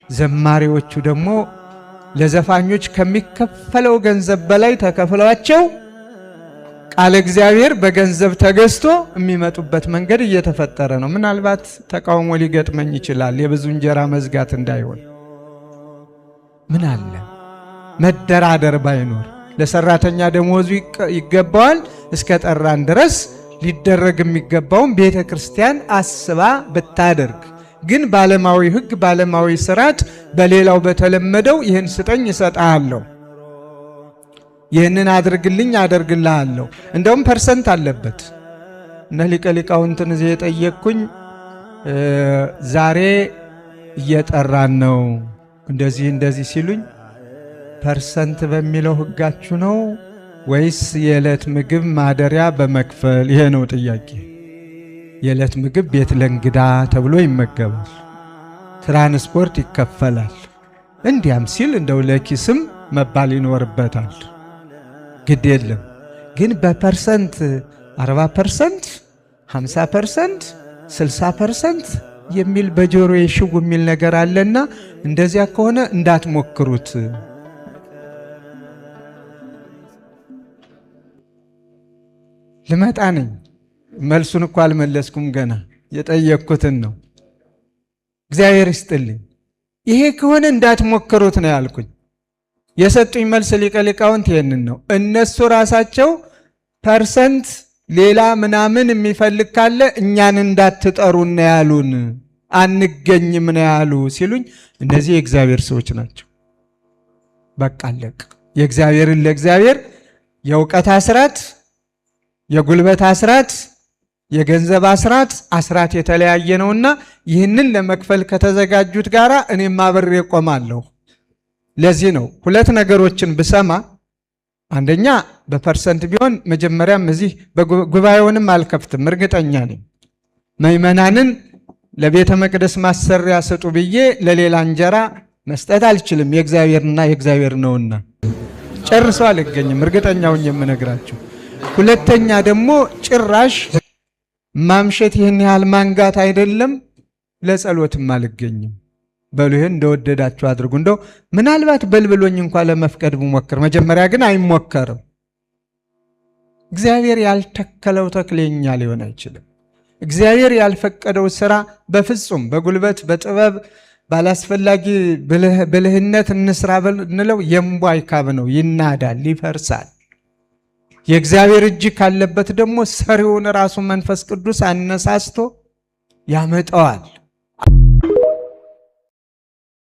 ዘማሪዎቹ ደግሞ ለዘፋኞች ከሚከፈለው ገንዘብ በላይ ተከፍሏቸው ቃለ እግዚአብሔር በገንዘብ ተገዝቶ የሚመጡበት መንገድ እየተፈጠረ ነው። ምናልባት ተቃውሞ ሊገጥመኝ ይችላል፣ የብዙ እንጀራ መዝጋት እንዳይሆን። ምን አለ መደራደር ባይኖር፣ ለሰራተኛ ደሞዙ ይገባዋል እስከ ጠራን ድረስ ሊደረግ የሚገባውን ቤተ ክርስቲያን አስባ ብታደርግ፣ ግን ባለማዊ ሕግ ባለማዊ ስርዓት በሌላው በተለመደው ይህን ስጠኝ እሰጥሃለሁ፣ ይህንን አድርግልኝ አደርግልሃለሁ፣ እንደውም ፐርሰንት አለበት። እነ ሊቀ ሊቃውንትን እዚህ የጠየቅኩኝ ዛሬ እየጠራን ነው እንደዚህ ሲሉኝ ፐርሰንት በሚለው ሕጋችሁ ነው ወይስ የዕለት ምግብ ማደሪያ በመክፈል? ይሄ ነው ጥያቄ። የዕለት ምግብ ቤት ለእንግዳ ተብሎ ይመገባል፣ ትራንስፖርት ይከፈላል። እንዲያም ሲል እንደው ለኪስም መባል ይኖርበታል። ግድ የለም ግን በፐርሰንት 40%፣ 50%፣ 60% የሚል በጆሮ የሽው የሚል ነገር አለና እንደዚያ ከሆነ እንዳትሞክሩት። ልመጣ ነኝ። መልሱን እኮ አልመለስኩም ገና፣ የጠየቅኩትን ነው። እግዚአብሔር ይስጥልኝ። ይሄ ከሆነ እንዳትሞክሩት ነው ያልኩኝ። የሰጡኝ መልስ ሊቀ ሊቃውንት ይሄንን ነው። እነሱ ራሳቸው ፐርሰንት ሌላ ምናምን የሚፈልግ ካለ እኛን እንዳትጠሩ ነው ያሉን፣ አንገኝም ነው ያሉ ሲሉኝ፣ እነዚህ የእግዚአብሔር ሰዎች ናቸው። በቃ አለቅ። የእግዚአብሔርን ለእግዚአብሔር የእውቀት አስራት፣ የጉልበት አስራት፣ የገንዘብ አስራት የተለያየ ነውና ይህንን ለመክፈል ከተዘጋጁት ጋራ እኔም አብሬ ቆማለሁ። ለዚህ ነው ሁለት ነገሮችን ብሰማ፣ አንደኛ በፐርሰንት ቢሆን መጀመሪያም እዚህ ጉባኤውንም አልከፍትም፣ እርግጠኛ ነኝ። ምእመናንን ለቤተ መቅደስ ማሰሪያ ስጡ ብዬ ለሌላ እንጀራ መስጠት አልችልም። የእግዚአብሔርና የእግዚአብሔር ነውና ጨርሶ አልገኝም፣ እርግጠኛውን የምነግራችሁ። ሁለተኛ ደግሞ ጭራሽ ማምሸት ይህን ያህል ማንጋት አይደለም፣ ለጸሎትም አልገኝም። በሉ ይህን እንደወደዳችሁ አድርጉ። እንደው ምናልባት በልብሎኝ እንኳን ለመፍቀድ ብሞክር፣ መጀመሪያ ግን አይሞከርም። እግዚአብሔር ያልተከለው ተክሌኛ ሊሆን አይችልም። እግዚአብሔር ያልፈቀደው ስራ በፍጹም በጉልበት በጥበብ ባላስፈላጊ ብልህነት እንስራ ብንለው የእምቧይ ካብ ነው፣ ይናዳል፣ ይፈርሳል። የእግዚአብሔር እጅ ካለበት ደግሞ ሰሪውን ራሱ መንፈስ ቅዱስ አነሳስቶ ያመጣዋል።